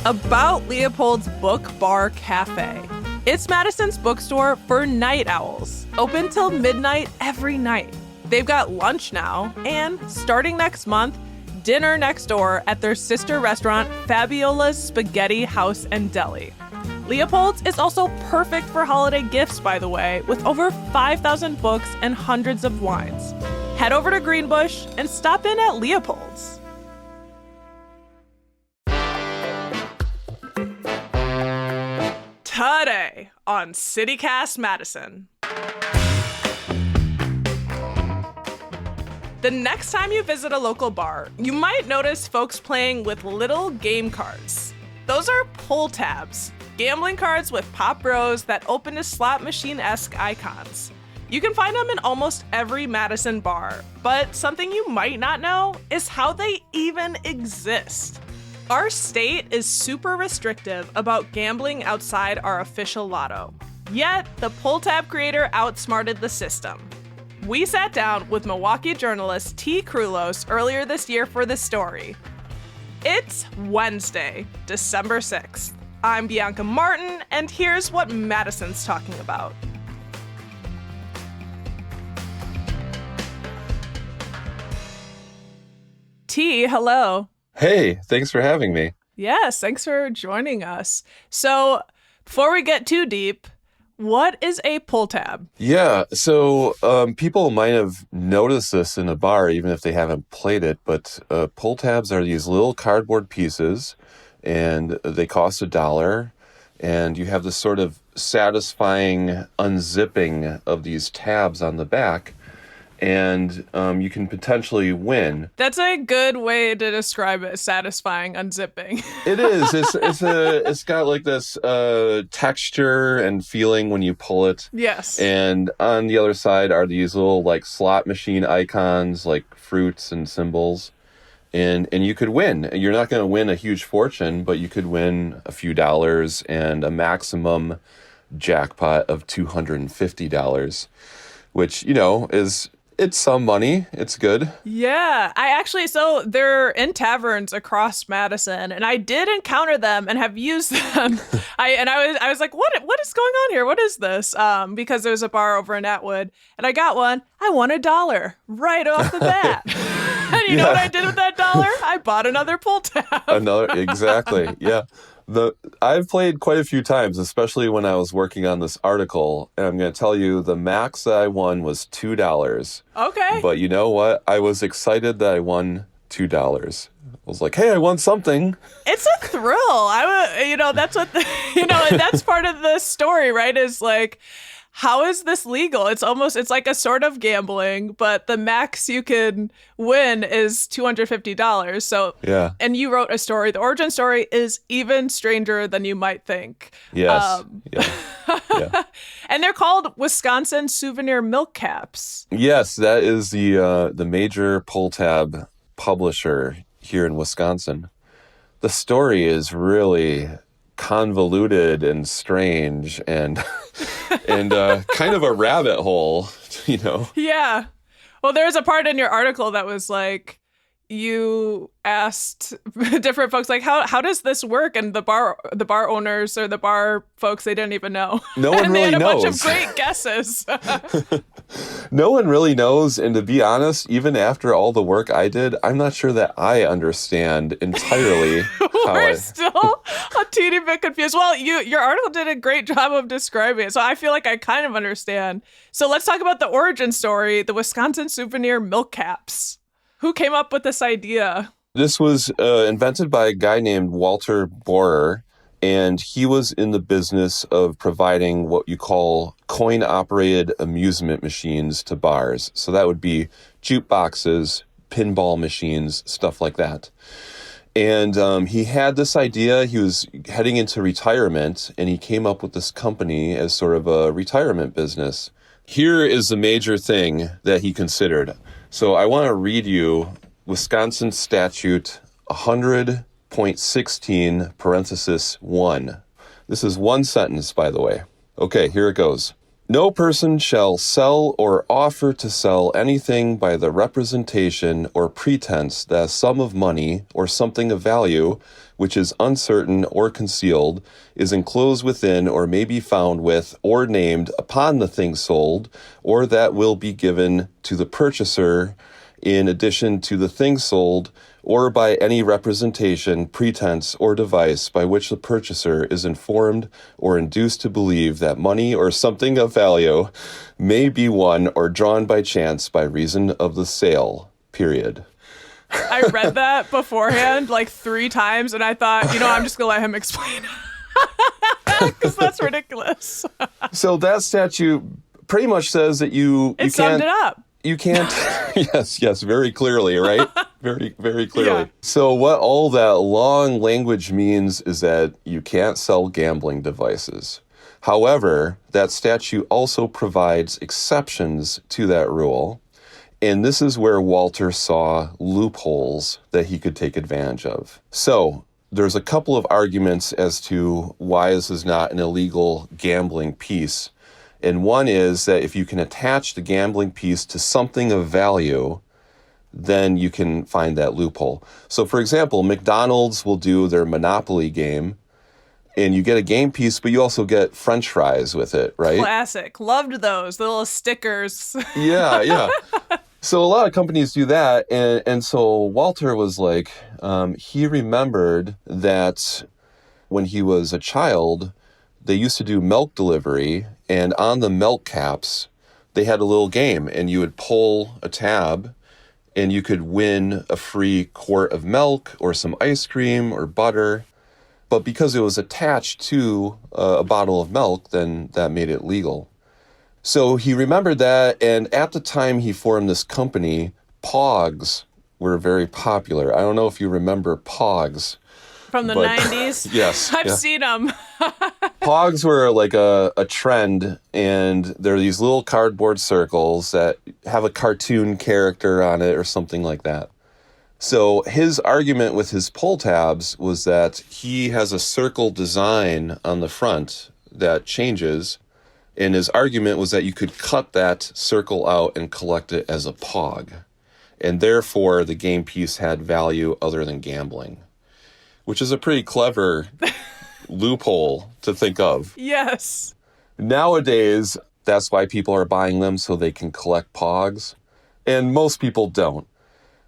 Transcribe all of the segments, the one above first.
about Leopold's Book Bar Cafe. It's Madison's bookstore for night owls, open till midnight every night. They've got lunch now, and starting next month, dinner next door at their sister restaurant, Fabiola's Spaghetti House and Deli. Leopold's is also perfect for holiday gifts, by the way, with over 5,000 books and hundreds of wines. Head over to Greenbush and stop in at Leopold's. Today on City Cast Madison. The next time you visit a local bar, you might notice folks playing with little game cards. Those are pull tabs, gambling cards with pop bros that open to slot machine-esque icons. You can find them in almost every Madison bar, but something you might not know is how they even exist. Our state is super restrictive about gambling outside our official lotto. Yet, the pull tab creator outsmarted the system. We sat down with Milwaukee journalist T. Krulos earlier this year for this story. It's Wednesday, December 6th. I'm Bianca Martin, and here's what Madison's talking about. T, hello. Hey, thanks for having me. Yes, thanks for joining us. So, before we get too deep, what is a pull tab? Yeah, so people might have noticed this in a bar, even if they haven't played it, but pull tabs are these little cardboard pieces, and they cost $1, and you have this sort of satisfying unzipping of these tabs on the back, and you can potentially win. That's a good way to describe it, satisfying unzipping. It is. It's got like this texture and feeling when you pull it. Yes. And on the other side are these little like slot machine icons, like fruits and symbols. And you could win. You're not going to win a huge fortune, but you could win a few dollars and a maximum jackpot of $250, which, it's some money. It's good. Yeah, so they're in taverns across Madison, and I did encounter them and have used them. I was like, what is going on here? What is this? Because there's a bar over in Atwood, and I got one. I won $1 right off the bat. And you know what I did with that $1? I bought another pull tab. Exactly. Yeah. I've played quite a few times, especially when I was working on this article, and I'm going to tell you the max that I won was $2. Okay. But you know what? I was excited that I won $2. I was like, hey, I won something. It's a thrill. That's what, and that's part of the story, right? Is like, how is this legal? It's like a sort of gambling, but the max you can win is $250. So, yeah. And you wrote a story. The origin story is even stranger than you might think. Yes. Yeah. And they're called Wisconsin Souvenir Milkcaps. Yes, that is the major pull tab publisher here in Wisconsin. The story is really convoluted and strange and kind of a rabbit hole, Yeah. Well, there's a part in your article that was like, you asked different folks, like, how does this work? And the bar owners or the bar folks, they didn't even know. No one really knows. And they had a bunch of great guesses. No one really knows. And to be honest, even after all the work I did, I'm not sure that I understand entirely. We're still a teeny bit confused. Well, your article did a great job of describing it, so I feel like I kind of understand. So let's talk about the origin story, the Wisconsin Souvenir Milkcaps. Who came up with this idea? This was invented by a guy named Walter Borer, and he was in the business of providing what you call coin-operated amusement machines to bars. So that would be jukeboxes, pinball machines, stuff like that. And he had this idea. He was heading into retirement, and he came up with this company as sort of a retirement business. Here is the major thing that he considered. So I want to read you Wisconsin Statute 100.16 (1). This is one sentence, by the way. Okay, here it goes. No person shall sell or offer to sell anything by the representation or pretense that a sum of money or something of value, which is uncertain or concealed, is enclosed within or may be found with or named upon the thing sold, or that will be given to the purchaser in addition to the thing sold, or by any representation, pretense, or device by which the purchaser is informed or induced to believe that money or something of value may be won or drawn by chance by reason of the sale, period. I read that beforehand like 3 times, and I thought, I'm just going to let him explain because that's ridiculous. So that statute pretty much says that you summed it up. You can't, yes, very clearly, right? Very, very clearly. Yeah. So what all that long language means is that you can't sell gambling devices. However, that statute also provides exceptions to that rule. And this is where Walter saw loopholes that he could take advantage of. So there's a couple of arguments as to why this is not an illegal gambling piece. And one is that if you can attach the gambling piece to something of value, then you can find that loophole. So, for example, McDonald's will do their Monopoly game, and you get a game piece, but you also get French fries with it, right? Classic. Loved those, the little stickers. Yeah. So a lot of companies do that, and so Walter was like, he remembered that when he was a child, they used to do milk delivery, and on the milk caps, they had a little game, and you would pull a tab, and you could win a free quart of milk or some ice cream or butter. But because it was attached to a bottle of milk, then that made it legal. So he remembered that, and at the time he formed this company, Pogs were very popular. I don't know if you remember Pogs. From the 90s? Yes. I've seen them. Pogs were like a trend, and they're these little cardboard circles that have a cartoon character on it or something like that. So his argument with his pull tabs was that he has a circle design on the front that changes, and his argument was that you could cut that circle out and collect it as a Pog, and therefore the game piece had value other than gambling, which is a pretty clever loophole to think of. Yes. Nowadays, that's why people are buying them, so they can collect Pogs, and most people don't.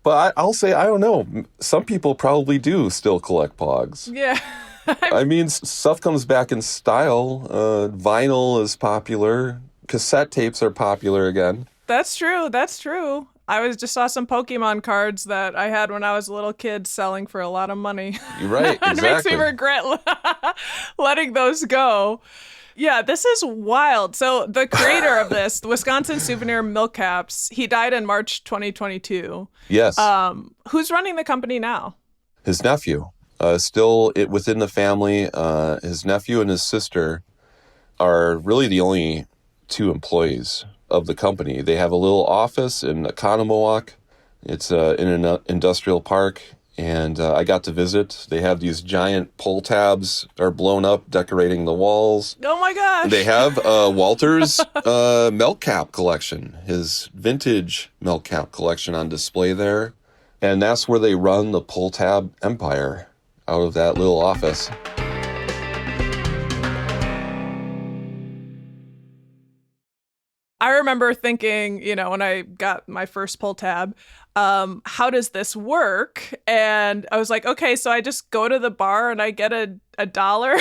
But I'll say, I don't know, some people probably do still collect Pogs. Yeah. I mean, stuff comes back in style. Vinyl is popular. Cassette tapes are popular again. That's true. I just saw some Pokemon cards that I had when I was a little kid selling for a lot of money. You're right, exactly. It makes me regret letting those go. Yeah, this is wild. So the creator of this, the Wisconsin Souvenir Milkcaps, he died in March 2022. Yes. Who's running the company now? His nephew. Still within the family. His nephew and his sister are really the only 2 employees of the company. They have a little office in Oconomowoc. It's in an industrial park. And I got to visit. They have these giant pull tabs are blown up, decorating the walls. Oh my gosh. They have Walter's milk cap collection, his vintage milk cap collection on display there. And that's where they run the pull tab empire, out of that little office. I remember thinking, when I got my first pull tab, how does this work? And I was like, okay, so I just go to the bar and I get a dollar.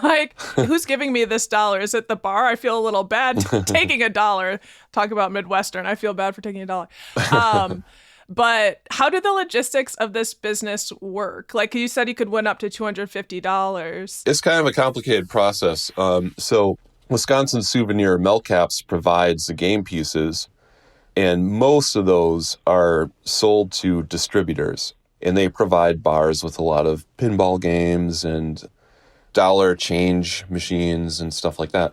Like, who's giving me this dollar? Is it the bar? I feel a little bad taking a dollar. Talk about Midwestern. I feel bad for taking a dollar. But how do the logistics of this business work? Like you said, you could win up to $250. It's kind of a complicated process. So Wisconsin Souvenir Milkcaps provides the game pieces, and most of those are sold to distributors. And they provide bars with a lot of pinball games and dollar change machines and stuff like that.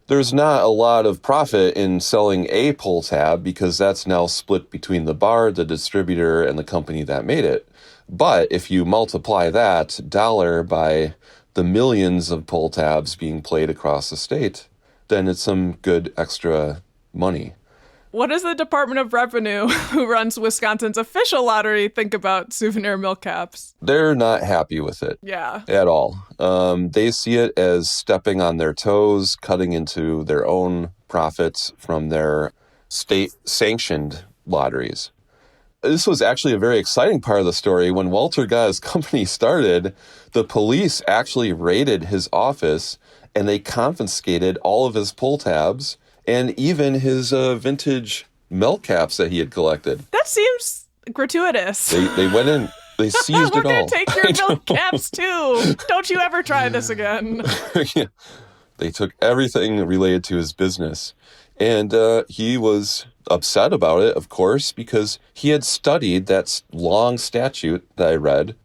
There's not a lot of profit in selling a pull tab because that's now split between the bar, the distributor, and the company that made it. But if you multiply that dollar by the millions of pull tabs being played across the state, then it's some good extra money. What does the Department of Revenue, who runs Wisconsin's official lottery, think about souvenir milk caps? They're not happy with it. Yeah. At all. They see it as stepping on their toes, cutting into their own profits from their state-sanctioned lotteries. This was actually a very exciting part of the story. When Walter got his company started, the police actually raided his office and they confiscated all of his pull tabs and even his vintage milk caps that he had collected. That seems gratuitous. They went in, they seized it all. We're going to take your milk caps too. Don't you ever try this again. Yeah. They took everything related to his business. And he was upset about it, of course, because he had studied that long statute that I read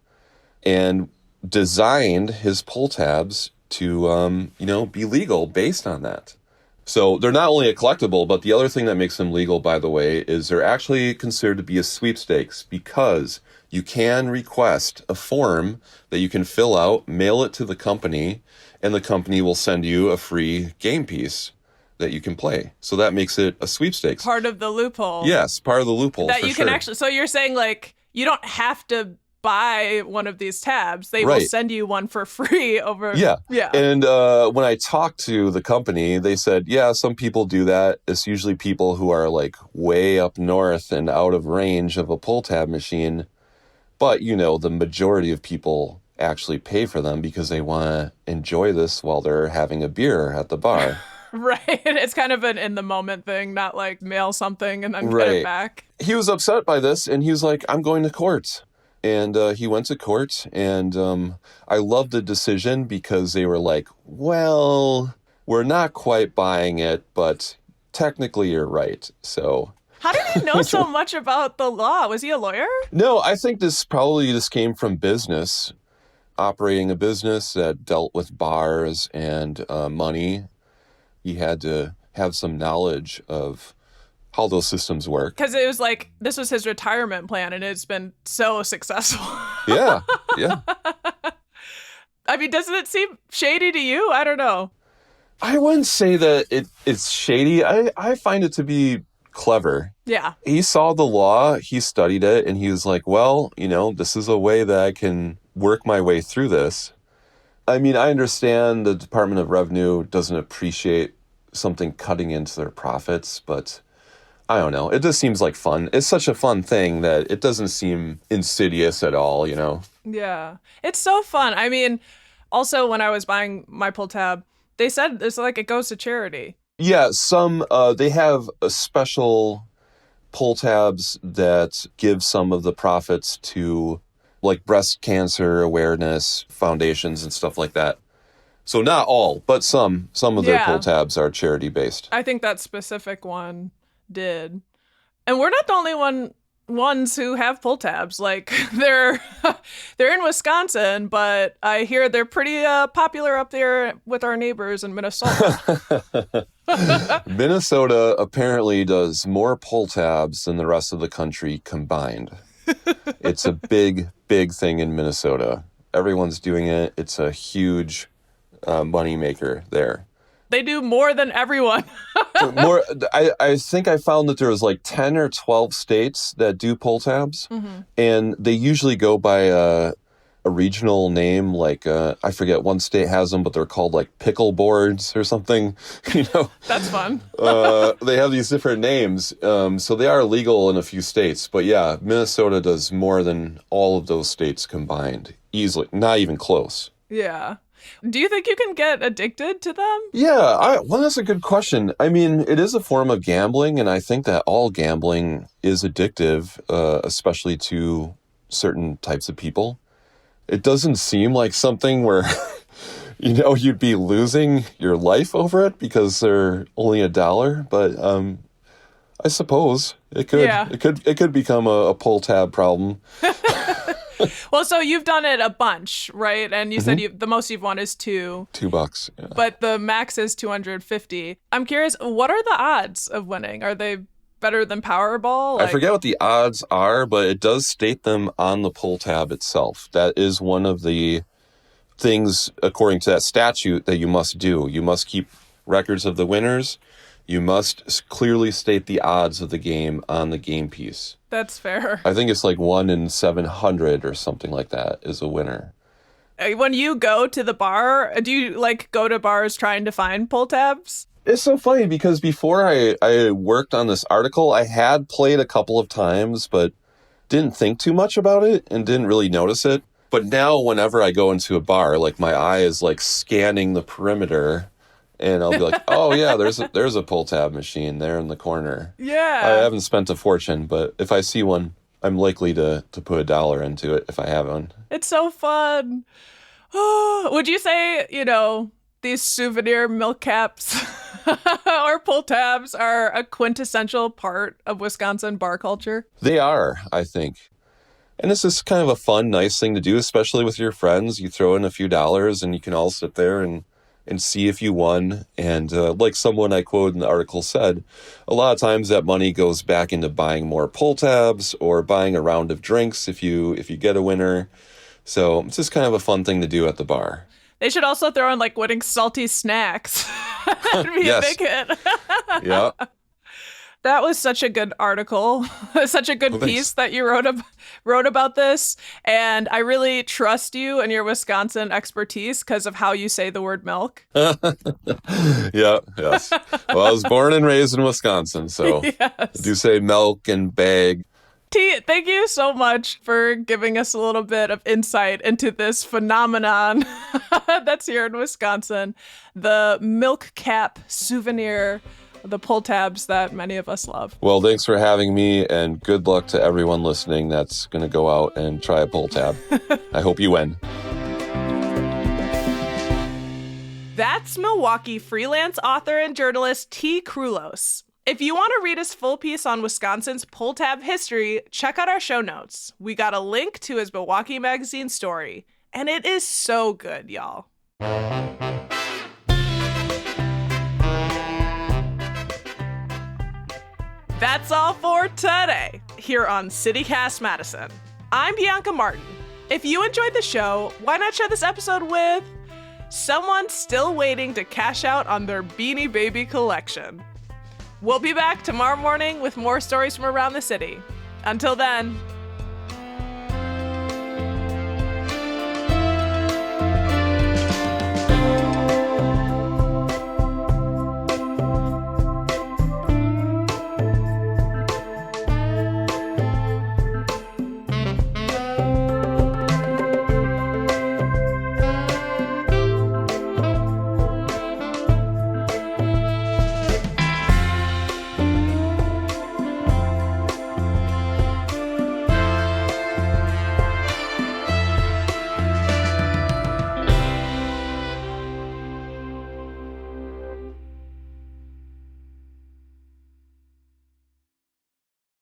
and designed his pull tabs to, be legal based on that. So they're not only a collectible, but the other thing that makes them legal, by the way, is they're actually considered to be a sweepstakes because you can request a form that you can fill out, mail it to the company, and the company will send you a free game piece that you can play. So that makes it a sweepstakes. Part of the loophole. Yes, part of the loophole. That you can actually, so you're saying like, you don't have to buy one of these tabs. They will send you one for free over. Yeah. Yeah. And when I talked to the company, they said, yeah, some people do that. It's usually people who are like way up north and out of range of a pull tab machine. But, the majority of people actually pay for them because they want to enjoy this while they're having a beer at the bar. Right. It's kind of an in the moment thing, not like mail something and then get it back. He was upset by this and he was like, I'm going to court. And he went to court, and I loved the decision because they were like, well, we're not quite buying it, but technically you're right. So how did he know so much about the law? Was he a lawyer? No, I think this came from business, operating a business that dealt with bars and money. He had to have some knowledge of how those systems work. Because it was like, this was his retirement plan, and it's been so successful. Yeah. I mean, doesn't it seem shady to you? I don't know. I wouldn't say that it's shady. I find it to be clever. Yeah. He saw the law, he studied it, and he was like, well, this is a way that I can work my way through this. I mean, I understand the Department of Revenue doesn't appreciate something cutting into their profits, but I don't know. It just seems like fun. It's such a fun thing that it doesn't seem insidious at all, Yeah. It's so fun. I mean, also when I was buying my pull tab, they said it's like it goes to charity. Yeah, they have a special pull tabs that give some of the profits to like breast cancer awareness foundations and stuff like that. So not all, but some of their pull tabs are charity based. I think that specific one did. And we're not the only ones who have pull tabs. Like they're in Wisconsin, but I hear they're pretty popular up there with our neighbors in Minnesota. Minnesota apparently does more pull tabs than the rest of the country combined. It's a big thing in Minnesota. Everyone's doing it. It's a huge money maker there. They do more than everyone. I think I found that there was like 10 or 12 states that do pull tabs, and they usually go by a regional name. Like I forget, one state has them, but they're called like pickle boards or something. That's fun. They have these different names, so they are legal in a few states. But yeah, Minnesota does more than all of those states combined, easily, not even close. Yeah. Do you think you can get addicted to them? Yeah, well, that's a good question. I mean, it is a form of gambling, and I think that all gambling is addictive, especially to certain types of people. It doesn't seem like something where, you'd be losing your life over it because they're only $1, but I suppose it could. Yeah. It could become a pull tab problem. Well, so you've done it a bunch, right? And you said the most you've won is $2. $2, yeah. But the max is $250. I'm curious, what are the odds of winning? Are they better than Powerball? I forget what the odds are, but it does state them on the pull tab itself. That is one of the things, according to that statute, that you must do. You must keep records of the winners, you must clearly state the odds of the game on the game piece. That's fair. I think it's like 1 in 700 or something like that is a winner. When you go to the bar, do you like go to bars trying to find pull tabs? It's so funny because before I worked on this article, I had played a couple of times, but didn't think too much about it and didn't really notice it. But now whenever I go into a bar, like my eye is like scanning the perimeter and I'll be like, oh yeah, there's a pull tab machine there in the corner. Yeah. I haven't spent a fortune, but if I see one, I'm likely to put $1 into it if I have one. It's so fun. Would you say, these souvenir milk caps or pull tabs are a quintessential part of Wisconsin bar culture? They are, I think. And this is kind of a fun, nice thing to do, especially with your friends. You throw in a few dollars and you can all sit there and see if you won. And like someone I quoted in the article said, a lot of times that money goes back into buying more pull tabs or buying a round of drinks if you get a winner. So it's just kind of a fun thing to do at the bar. They should also throw in like winning salty snacks. That'd be a big hit. Yeah. That was such a good article, such a good piece that you wrote about this. And I really trust you and your Wisconsin expertise because of how you say the word milk. Yeah, yes. Well, I was born and raised in Wisconsin, so yes. I do say milk and bag. T, thank you so much for giving us a little bit of insight into this phenomenon that's here in Wisconsin, the milk cap souvenir, the pull tabs that many of us love. Well, thanks for having me, and good luck to everyone listening that's going to go out and try a pull tab. I hope you win. That's Milwaukee freelance author and journalist T. Krulos. If you want to read his full piece on Wisconsin's pull tab history, check out our show notes. We got a link to his Milwaukee Magazine story, and it is so good, y'all. That's all for today here on City Cast Madison. I'm Bianca Martin. If you enjoyed the show, why not share this episode with someone still waiting to cash out on their Beanie Baby collection? We'll be back tomorrow morning with more stories from around the city. Until then,